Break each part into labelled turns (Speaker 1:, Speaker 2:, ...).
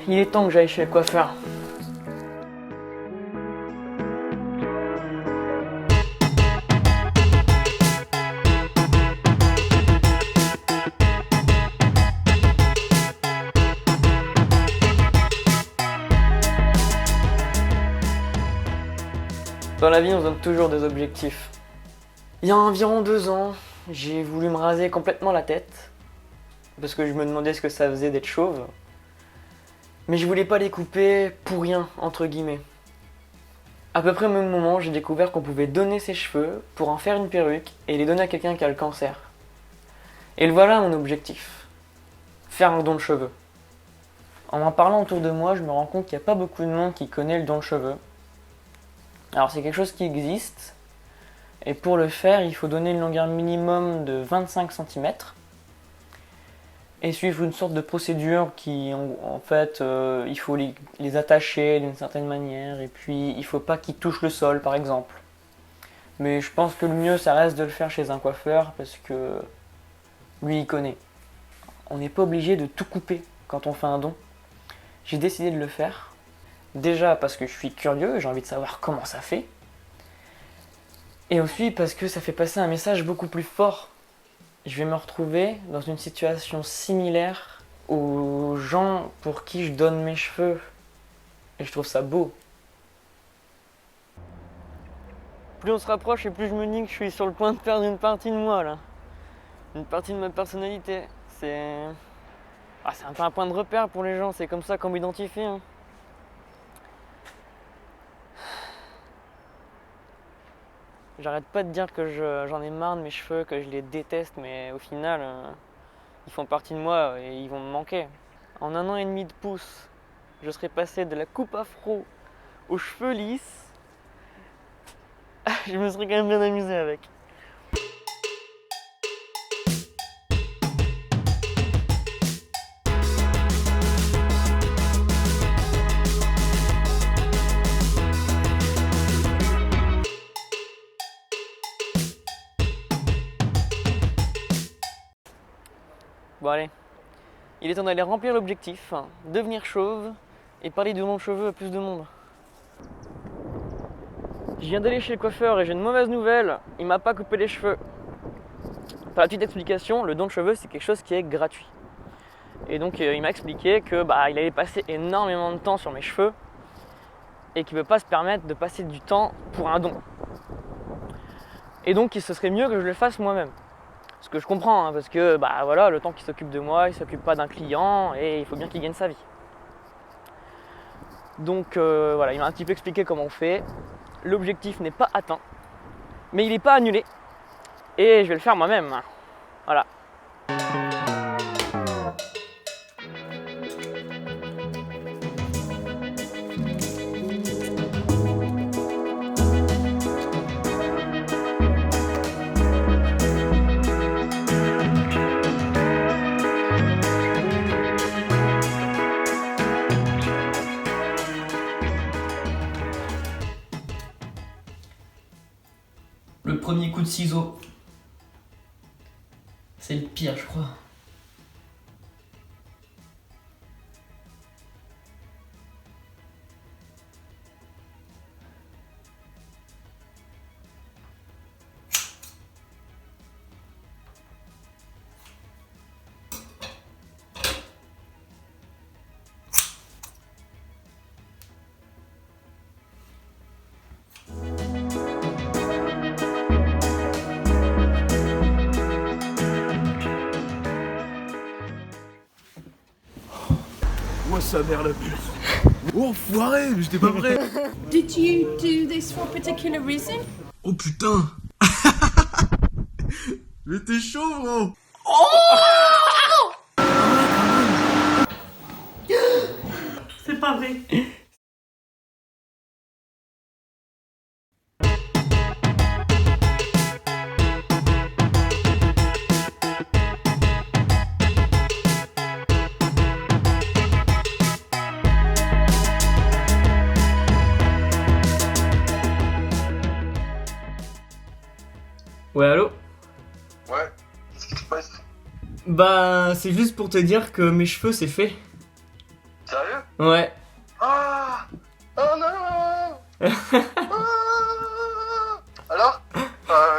Speaker 1: il est temps que j'aille chez le coiffeur. Dans la vie, on se donne toujours des objectifs. Il y a environ 2 ans, j'ai voulu me raser complètement la tête, parce que je me demandais ce que ça faisait d'être chauve. Mais je voulais pas les couper pour rien, entre guillemets. À peu près au même moment, j'ai découvert qu'on pouvait donner ses cheveux pour en faire une perruque et les donner à quelqu'un qui a le cancer. Et le voilà mon objectif. Faire un don de cheveux. En parlant autour de moi, je me rends compte qu'il n'y a pas beaucoup de monde qui connaît le don de cheveux. Alors c'est quelque chose qui existe, et pour le faire, il faut donner une longueur minimum de 25 cm, et suivre une sorte de procédure qui, en fait, il faut les attacher d'une certaine manière, et puis il ne faut pas qu'ils touchent le sol, par exemple. Mais je pense que le mieux, ça reste de le faire chez un coiffeur, parce que lui, il connaît. On n'est pas obligé de tout couper quand on fait un don. J'ai décidé de le faire. Déjà parce que je suis curieux, j'ai envie de savoir comment ça fait. Et aussi parce que ça fait passer un message beaucoup plus fort. Je vais me retrouver dans une situation similaire aux gens pour qui je donne mes cheveux. Et je trouve ça beau. Plus on se rapproche et plus je me dis que je suis sur le point de perdre une partie de moi là. Une partie de ma personnalité. C'est un peu un point de repère pour les gens, c'est comme ça qu'on m'identifie. Hein. J'arrête pas de dire que j'en ai marre de mes cheveux, que je les déteste, mais au final, ils font partie de moi et ils vont me manquer. En 1 an et demi de pouce, je serai passé de la coupe afro aux cheveux lisses. Je me serais quand même bien amusé avec. Bon allez, il est temps d'aller remplir l'objectif, devenir chauve et parler du don de cheveux à plus de monde. Je viens d'aller chez le coiffeur et j'ai une mauvaise nouvelle, il m'a pas coupé les cheveux. Par la petite explication, le don de cheveux c'est quelque chose qui est gratuit. Et donc il m'a expliqué que il allait passer énormément de temps sur mes cheveux et qu'il ne peut pas se permettre de passer du temps pour un don. Et donc ce serait mieux que je le fasse moi-même. Ce que je comprends, parce que voilà, le temps qu'il s'occupe de moi, il s'occupe pas d'un client et il faut bien qu'il gagne sa vie. Donc voilà, il m'a un petit peu expliqué comment on fait. L'objectif n'est pas atteint, mais il n'est pas annulé. Et je vais le faire moi-même. Voilà. Le premier coup de ciseau, c'est le pire, je crois.
Speaker 2: Moi sa mère la puce. Oh enfoiré, mais j'étais pas prêt.
Speaker 3: Did you do this for a particular reason?
Speaker 2: Oh putain. Mais t'es chaud gros.
Speaker 3: C'est pas vrai.
Speaker 1: Ouais, allô?
Speaker 4: Ouais, qu'est-ce qui se passe?
Speaker 1: C'est juste pour te dire que mes cheveux c'est fait.
Speaker 4: Sérieux?
Speaker 1: Ouais.
Speaker 4: Ah. Oh non. Ah. Alors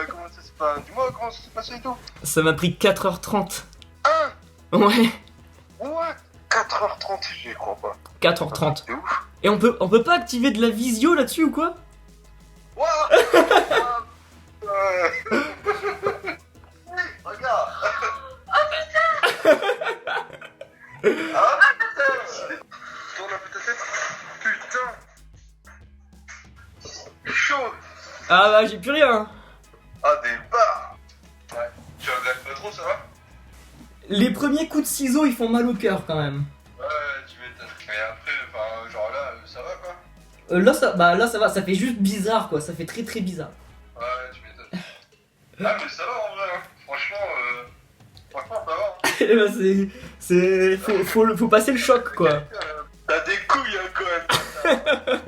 Speaker 4: comment ça s'est passé? Dis-moi comment ça s'est passé et tout.
Speaker 1: Ça m'a pris 4h30.
Speaker 4: Hein?
Speaker 1: Ouais.
Speaker 4: Ouais. 4h30, j'y crois pas.
Speaker 1: 4h30.
Speaker 4: C'est ouf.
Speaker 1: Et on peut pas activer de la visio là-dessus ou quoi?
Speaker 4: Waouh. Regarde. Ah putain. Tourne un peu ta tête. Putain. Chaud.
Speaker 1: Ah bah j'ai plus rien.
Speaker 4: Ah des barres. Ouais. Tu regrettes pas trop, ça va?
Speaker 1: Les premiers coups de ciseaux ils font mal au cœur quand même.
Speaker 4: Ouais, tu m'étonnes. Mais après, enfin, genre là, ça va quoi?
Speaker 1: Là ça va, ça fait juste bizarre quoi, ça fait très très bizarre.
Speaker 4: Ouais, tu m'étonnes. Ah mais ça va en vrai, hein. Franchement, ça va. Hein.
Speaker 1: Et bah faut passer le choc quoi.
Speaker 4: T'as des couilles hein, quand même.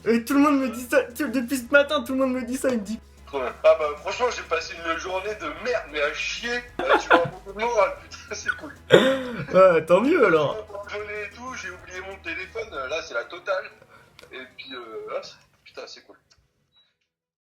Speaker 1: Et tout le monde me dit ça, depuis ce matin tout le monde me dit ça, il me dit.
Speaker 4: Ah bah franchement j'ai passé une journée de merde mais à chier. Tu vois beaucoup de moral, putain c'est cool.
Speaker 1: Ouais, tant mieux alors.
Speaker 4: J'ai et tout, j'ai oublié mon téléphone, là c'est la totale. Et puis là, putain c'est cool.